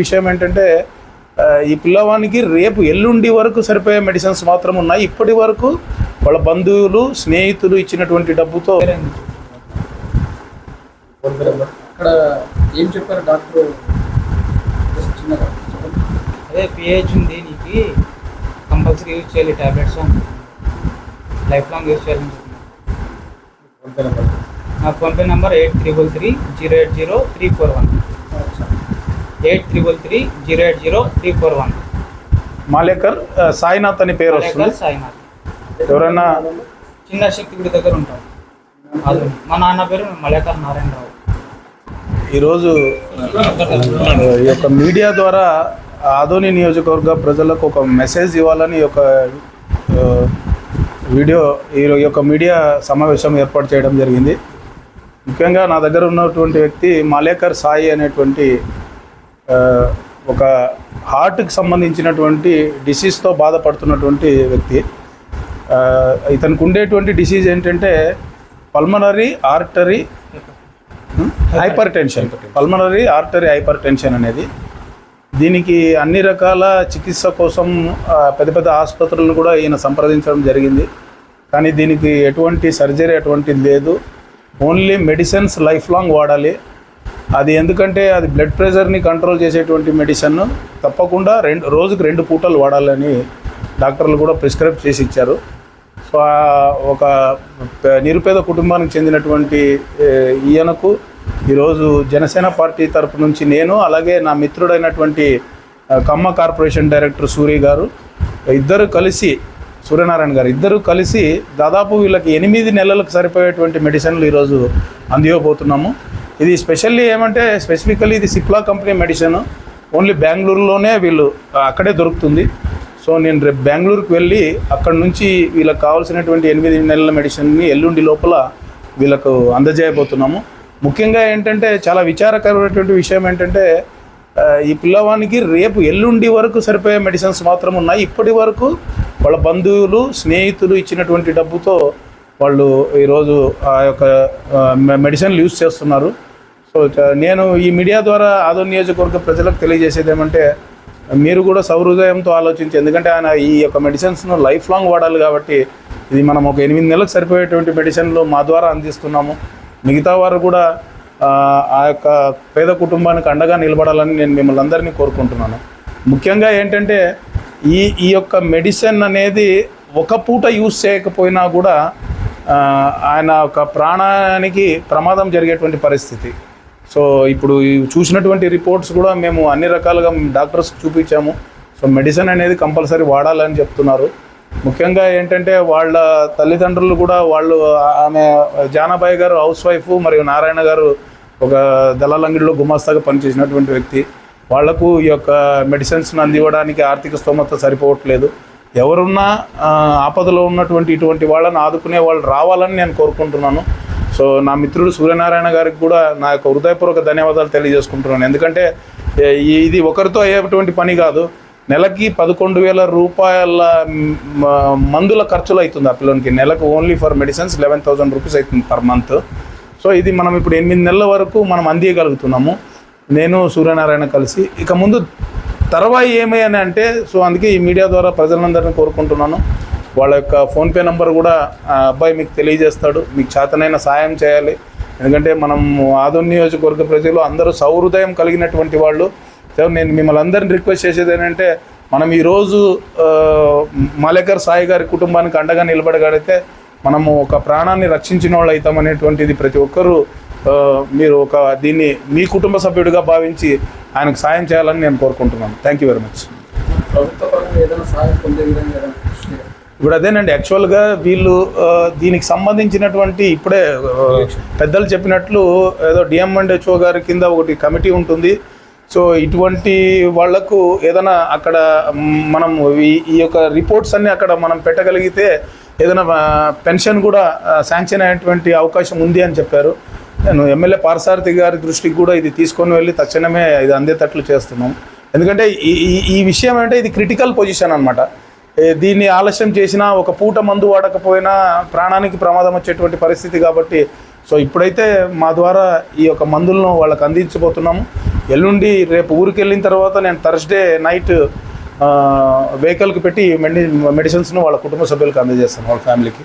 విషయం ఏంటంటే ఈ పిల్లవానికి రేపు ఎల్లుండి వరకు సరిపోయే మెడిసిన్స్ మాత్రం ఉన్నాయి. ఇప్పటి వరకు వాళ్ళ బంధువులు స్నేహితులు ఇచ్చినటువంటి డబ్బుతో అక్కడ ఏం చెప్పారు డాక్టర్? అదే పిహెచ్ ఉంది, నీకు కంపల్సరీ యూజ్ చేయాలి టాబ్లెట్స్, లైఫ్ లాంగ్ యూజ్ చేయాలని చెప్తున్నారు. నా ఫోన్పే నెంబర్ 8333080341 8333080341. మాలేకర్ సాయినాథ్ అని పేరు వస్తుంది. సాయినాథ్ ఎవరైనా చిన్న శక్తి గుడి దగ్గర ఉంటాం. మా నాన్న పేరు మలేకర్ నారాయణరావు. ఈరోజు ఈ యొక్క మీడియా ద్వారా ఆదోని నియోజకవర్గ ప్రజలకు ఒక మెసేజ్ ఇవ్వాలని ఒక వీడియో ఈ యొక్క మీడియా సమావేశం ఏర్పాటు చేయడం జరిగింది. ముఖ్యంగా నా దగ్గర ఉన్నటువంటి వ్యక్తి మాలేకర్ సాయి అనేటువంటి ఒక హార్ట్కి సంబంధించినటువంటి డిసీజ్తో బాధపడుతున్నటువంటి వ్యక్తి. ఇతనికి ఉండేటువంటి డిసీజ్ ఏంటంటే pulmonary artery hyper tension, pulmonary artery hyper tension అనేది. దీనికి అన్ని రకాల చికిత్స కోసం పెద్ద పెద్ద ఆసుపత్రులను కూడా ఈయన సంప్రదించడం జరిగింది. కానీ దీనికి ఎటువంటి సర్జరీ అటువంటిది లేదు. ఓన్లీ మెడిసిన్స్ లైఫ్ లాంగ్ వాడాలి. అది ఎందుకంటే అది బ్లడ్ ప్రెషర్ని కంట్రోల్ చేసేటువంటి మెడిసిన్. తప్పకుండా రోజుకు 2 పూటలు వాడాలని డాక్టర్లు కూడా ప్రిస్క్రైబ్ చేసి ఇచ్చారు. సో ఒక నిరుపేద కుటుంబానికి చెందినటువంటి ఈయనకు ఈరోజు జనసేన పార్టీ తరపు నుంచి నేను, అలాగే నా మిత్రుడైనటువంటి కమ్మ కార్పొరేషన్ డైరెక్టర్ సూర్యనారాయణ గారు ఇద్దరు కలిసి దాదాపు వీళ్ళకి 8 నెలలకు సరిపోయేటువంటి మెడిసిన్లు ఈరోజు అందివ్వబోతున్నాము. ఇది స్పెషల్లీ ఏమంటే స్పెసిఫికల్లీ ఇది సిప్లా కంపెనీ మెడిసిన్. ఓన్లీ బెంగళూరులోనే వీళ్ళు అక్కడే దొరుకుతుంది. సో నేను రేపు బెంగళూరుకి వెళ్ళి అక్కడ నుంచి వీళ్ళకి కావాల్సినటువంటి 8 నెలల మెడిసిన్ని ఎల్లుండి లోపల వీళ్ళకు అందజేయబోతున్నాము. ముఖ్యంగా ఏంటంటే చాలా విచారకరమైనటువంటి విషయం ఏంటంటే ఈ పిల్లవానికి రేపు ఎల్లుండి వరకు సరిపోయే మెడిసిన్స్ మాత్రం ఉన్నాయి. ఇప్పటి వరకు వాళ్ళ బంధువులు స్నేహితులు ఇచ్చినటువంటి డబ్బుతో వాళ్ళు ఈరోజు ఆ యొక్క మెడిసిన్లు యూజ్ చేస్తున్నారు. సో నేను ఈ మీడియా ద్వారా ఆదోని నియోజకవర్గ ప్రజలకు తెలియజేసేది ఏమంటే మీరు కూడా సౌహృదయంతో ఆలోచించి, ఎందుకంటే ఆయన ఈ యొక్క మెడిసిన్స్ను లైఫ్ లాంగ్ వాడాలి కాబట్టి ఇది మనం ఒక 8 నెలలకు సరిపోయేటువంటి మెడిసిన్లు మా ద్వారా అందిస్తున్నాము. మిగతా వారు కూడా ఆ యొక్క పేద కుటుంబానికి అండగా నిలబడాలని నేను మిమ్మల్ని అందరినీ కోరుకుంటున్నాను. ముఖ్యంగా ఏంటంటే ఈ యొక్క మెడిసిన్ అనేది ఒక పూట యూజ్ చేయకపోయినా కూడా ఆయన ఒక ప్రాణానికి ప్రమాదం జరిగేటువంటి పరిస్థితి. సో ఇప్పుడు చూసినటువంటి రిపోర్ట్స్ కూడా మేము అన్ని రకాలుగా డాక్టర్స్కి చూపించాము. సో మెడిసిన్ అనేది కంపల్సరీ వాడాలని చెప్తున్నారు. ముఖ్యంగా ఏంటంటే వాళ్ళ తల్లిదండ్రులు కూడా ఆమె జానాబాయి గారు హౌస్ వైఫ్, మరియు నారాయణ గారు ఒక దళాలంగిడిలో గుమాస్తాగా పనిచేసినటువంటి వ్యక్తి. వాళ్లకు ఈ యొక్క మెడిసిన్స్ను అందివ్వడానికి ఆర్థిక స్తోమత సరిపోవట్లేదు. ఎవరున్నా ఆపదలో ఉన్నటువంటి ఇటువంటి వాళ్ళని ఆదుకునే వాళ్ళు రావాలని నేను కోరుకుంటున్నాను. సో నా మిత్రుడు సూర్యనారాయణ గారికి కూడా నా యొక్క హృదయపూర్వక ధన్యవాదాలు తెలియజేసుకుంటున్నాను. ఎందుకంటే ఇది ఒకరితో అయ్యేటువంటి పని కాదు. నెలకి 11,000 రూపాయల మందుల ఖర్చులు అవుతుంది ఆ పిల్లలకి. నెలకు ఓన్లీ ఫర్ మెడిసిన్స్ 11,000 రూపీస్ అవుతుంది పర్ మంత్. సో ఇది మనం ఇప్పుడు 8 నెలల వరకు మనం అందియగలుగుతున్నాము, నేను సూర్యనారాయణ కలిసి. ఇక ముందు తర్వాయి ఏమయ్యాని అంటే, సో అందుకే ఈ మీడియా ద్వారా ప్రజలందరినీ కోరుకుంటున్నాను. వాళ్ళ యొక్క ఫోన్పే నెంబర్ కూడా అబ్బాయి మీకు తెలియజేస్తాడు. మీకు చేతనైన సాయం చేయాలి. ఎందుకంటే మనం ఆదోని నియోజకవర్గ ప్రజలు అందరూ సౌహృదయం కలిగినటువంటి వాళ్ళు. సో నేను మిమ్మల్ని అందరినీ రిక్వెస్ట్ చేసేది ఏంటంటే, మనం ఈరోజు మాలేకర్ సాయి గారి కుటుంబానికి అండగా నిలబడగలిగితే మనము ఒక ప్రాణాన్ని రక్షించిన వాళ్ళు అవుతామనేటువంటిది ప్రతి ఒక్కరూ మీరు దీన్ని మీ కుటుంబ సభ్యుడిగా భావించి ఆయనకు సాయం చేయాలని నేను కోరుకుంటున్నాను. Thank you very much. ఇప్పుడు అదేనండి, యాక్చువల్గా వీళ్ళు దీనికి సంబంధించినటువంటి ఇప్పుడే పెద్దలు చెప్పినట్లు ఏదో డిఎంఎండ్హెచ్ఓ గారి కింద ఒకటి కమిటీ ఉంటుంది. సో ఇటువంటి వాళ్లకు ఏదైనా అక్కడ మనం ఈ యొక్క రిపోర్ట్స్ అన్నీ అక్కడ మనం పెట్టగలిగితే ఏదైనా పెన్షన్ కూడా శాంక్షన్ అయ్యేటువంటి అవకాశం ఉంది అని చెప్పారు. నేను ఎమ్మెల్యే పార్సారథి గారి దృష్టికి కూడా ఇది తీసుకొని వెళ్ళి తక్షణమే ఇది అందేటట్లు చేస్తున్నాం. ఎందుకంటే ఈ విషయం అంటే ఇది క్రిటికల్ పొజిషన్ అనమాట. దీన్ని ఆలస్యం చేసినా, ఒక పూట మందు వాడకపోయినా ప్రాణానికి ప్రమాదం వచ్చేటువంటి పరిస్థితి కాబట్టి సో ఇప్పుడైతే మా ద్వారా ఈ యొక్క మందులను వాళ్ళకి అందించబోతున్నాము. ఎల్లుండి రేపు ఊరికి వెళ్ళిన తర్వాత నేను థర్స్డే నైట్ వెహికల్కి పెట్టి మెడిసిన్స్ను వాళ్ళ కుటుంబ సభ్యులకు అందజేస్తాను, వాళ్ళ ఫ్యామిలీకి.